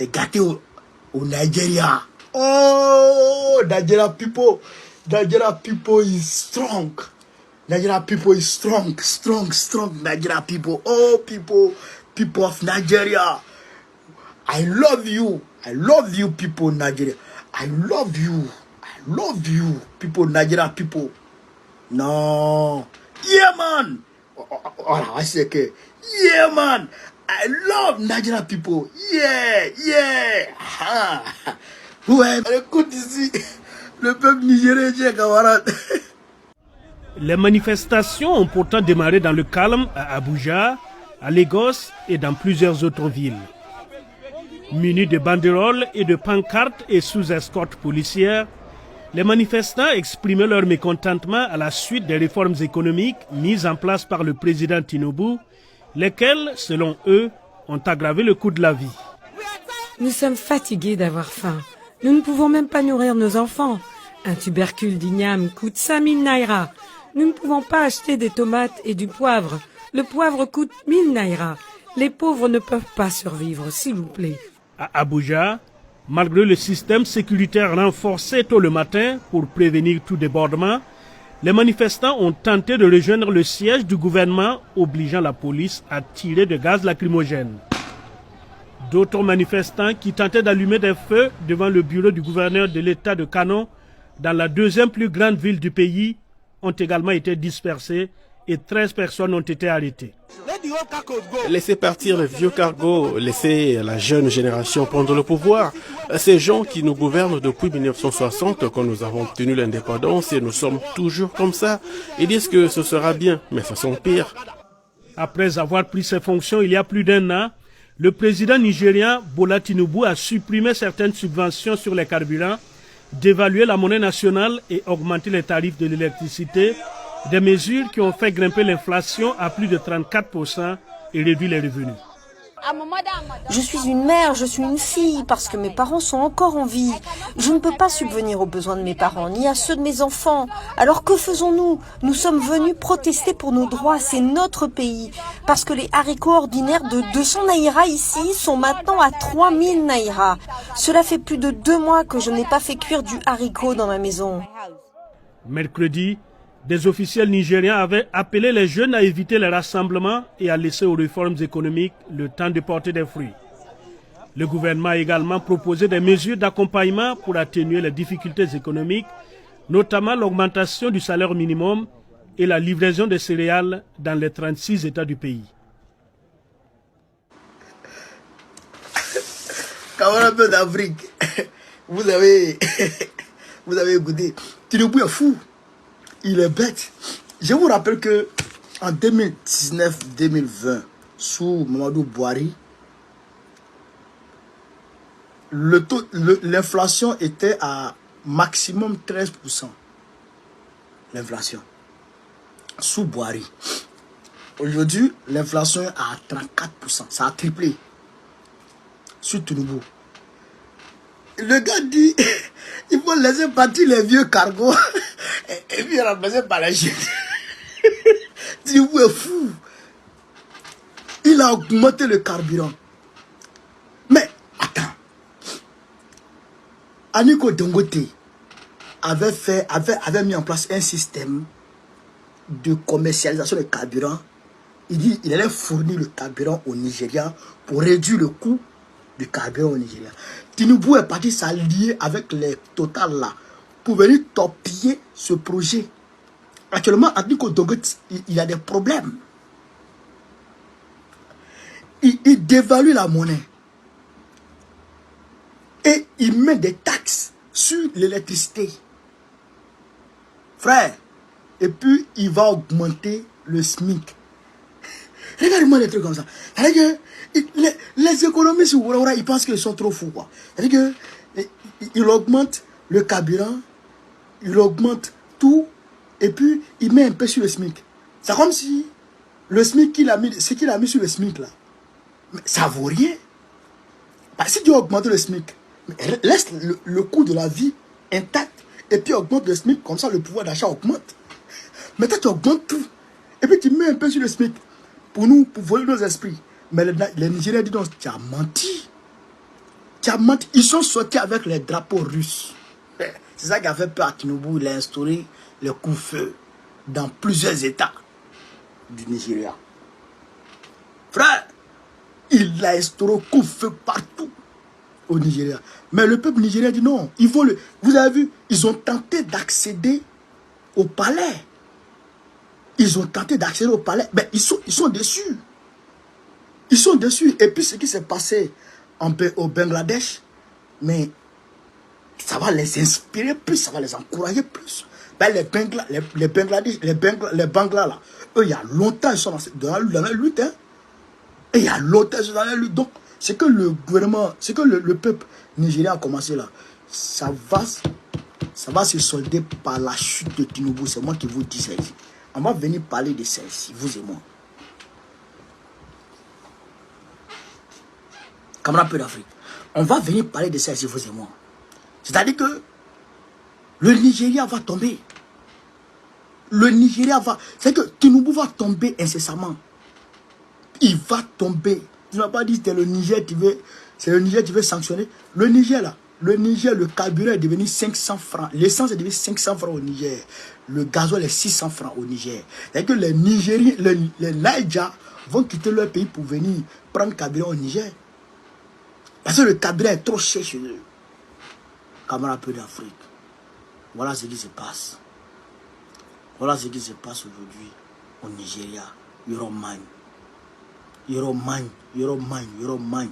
c'est gâté au Nigeria. Oh, Nigeria people is strong. Nigeria people is strong. Nigeria people. Oh, people of Nigeria. I love you, people of Nigeria. I love you, people of Nigeria people. No, yeah, man. Oh, I say, okay. Yeah, man. I love Nigeria people. Yeah. Ouais, écoute ici, le peuple nigérien, camarade. Les manifestations ont pourtant démarré dans le calme à Abuja, à Lagos et dans plusieurs autres villes. Munis de banderoles et de pancartes et sous escorte policière, les manifestants exprimaient leur mécontentement à la suite des réformes économiques mises en place par le président Tinubu, lesquelles, selon eux, ont aggravé le coût de la vie. Nous sommes fatigués d'avoir faim. Nous ne pouvons même pas nourrir nos enfants. Un tubercule d'igname coûte 5000 naira. Nous ne pouvons pas acheter des tomates et du poivre. Le poivre coûte 1000 naira. Les pauvres ne peuvent pas survivre, s'il vous plaît. À Abuja, malgré le système sécuritaire renforcé tôt le matin pour prévenir tout débordement, les manifestants ont tenté de rejoindre le siège du gouvernement, obligeant la police à tirer de gaz lacrymogène. D'autres manifestants qui tentaient d'allumer des feux devant le bureau du gouverneur de l'État de Kano, dans la deuxième plus grande ville du pays, ont également été dispersés et 13 personnes ont été arrêtées. Laissez partir le vieux cargo, laissez la jeune génération prendre le pouvoir. Ces gens qui nous gouvernent depuis 1960, quand nous avons obtenu l'indépendance, et nous sommes toujours comme ça. Ils disent que ce sera bien, mais ça s'empire. Après avoir pris ses fonctions il y a plus d'un an, le président nigérien Bola Tinubu a supprimé certaines subventions sur les carburants, dévalué la monnaie nationale et augmenté les tarifs de l'électricité, des mesures qui ont fait grimper l'inflation à plus de 34% et réduit les revenus. Je suis une mère, je suis une fille, parce que mes parents sont encore en vie. Je ne peux pas subvenir aux besoins de mes parents, ni à ceux de mes enfants. Alors que faisons-nous? Nous sommes venus protester pour nos droits, c'est notre pays. Parce que les haricots ordinaires de 200 naira ici sont maintenant à 3000 naira. Cela fait plus de 2 mois que je n'ai pas fait cuire du haricot dans ma maison. Mercredi, des officiels nigériens avaient appelé les jeunes à éviter les rassemblements et à laisser aux réformes économiques le temps de porter des fruits. Le gouvernement a également proposé des mesures d'accompagnement pour atténuer les difficultés économiques, notamment l'augmentation du salaire minimum et la livraison des céréales dans les 36 États du pays. Camarade d'Afrique, vous avez goûté. Tinubu est fou. Il est bête. Je vous rappelle que en 2019-2020, sous Mamadou Bouhari, l'inflation était à maximum 13%. L'inflation. Sous Bouhari. Aujourd'hui, l'inflation est à 34%. Ça a triplé. Sur Tinubu. Le gars dit, il faut laisser partir les vieux cargos et puis remplacer par la Chine. Tinubu est fou. Il a augmenté le carburant. Mais, attends. Aliko Dangote avait mis en place un système de commercialisation de carburant. Il dit qu'il allait fournir le carburant au Nigeria pour réduire le coût du carburant au Nigeria. Tinubu est parti s'allier avec les Total là pour venir torpiller ce projet. Actuellement, Aliko Dangote, il a des problèmes. Il dévalue la monnaie. Et il met des taxes sur l'électricité. Frère, et puis il va augmenter le SMIC. Regarde-moi des trucs comme ça. C'est-à-dire que les économistes, ils pensent qu'ils sont trop fous, quoi. C'est-à-dire qu'il augmente le carburant, il augmente tout, et puis il met un peu sur le SMIC. C'est comme si le SMIC ce qu'il a mis sur le SMIC là, mais ça vaut rien. Parce que si tu augmentes le SMIC, laisse le coût de la vie intact, et puis augmente le SMIC, comme ça le pouvoir d'achat augmente. Mais toi tu augmentes tout, et puis tu mets un peu sur le SMIC, pour voler nos esprits. Mais les Nigériens disent non, tu as menti. Ils sont sortis avec les drapeaux russes. C'est ça qui a fait peur à Tinubu. Il a instauré le coup-feu dans plusieurs États du Nigeria. Frère, il a instauré le coup-feu partout au Nigeria. Mais le peuple nigérien dit non. Vous avez vu, ils ont tenté d'accéder au palais. Ils ont tenté d'accéder au palais. Mais ils sont déçus. Ils sont déçus. Et puis ce qui s'est passé au Bangladesh, mais ça va les inspirer plus, ça va les encourager plus. Ben, les Bangla là, eux, il y a longtemps, ils sont dans la lutte. Hein. Et il y a longtemps, ils sont dans la lutte. Donc, c'est que le gouvernement, c'est que le peuple nigérien a commencé là. Ça va se solder par la chute de Tinubu. C'est moi qui vous dis ça ici. On va venir parler de ça ici, vous et moi. Camarades peu d'Afrique. On va venir parler de ça ici, vous et moi. C'est-à-dire que le Nigeria va tomber. Le Nigeria va... C'est que Tinubu va tomber incessamment. Il va tomber. Tu n'as pas dit que c'est le Niger qui veut... C'est le Niger qui veut sanctionner. Le Niger là. Le Niger, le carburant est devenu 500 francs. L'essence est devenue 500 francs au Niger. Le gasoil est 600 francs au Niger. C'est-à-dire que les Nigériens, les Naïdja vont quitter leur pays pour venir prendre le carburant au Niger. Parce que le carburant est trop cher chez eux. Camarades peu d'Afrique. Voilà ce qui se passe. Voilà ce qui se passe aujourd'hui au Nigeria. Euromagne. Euromagne. Euromagne. Euromagne.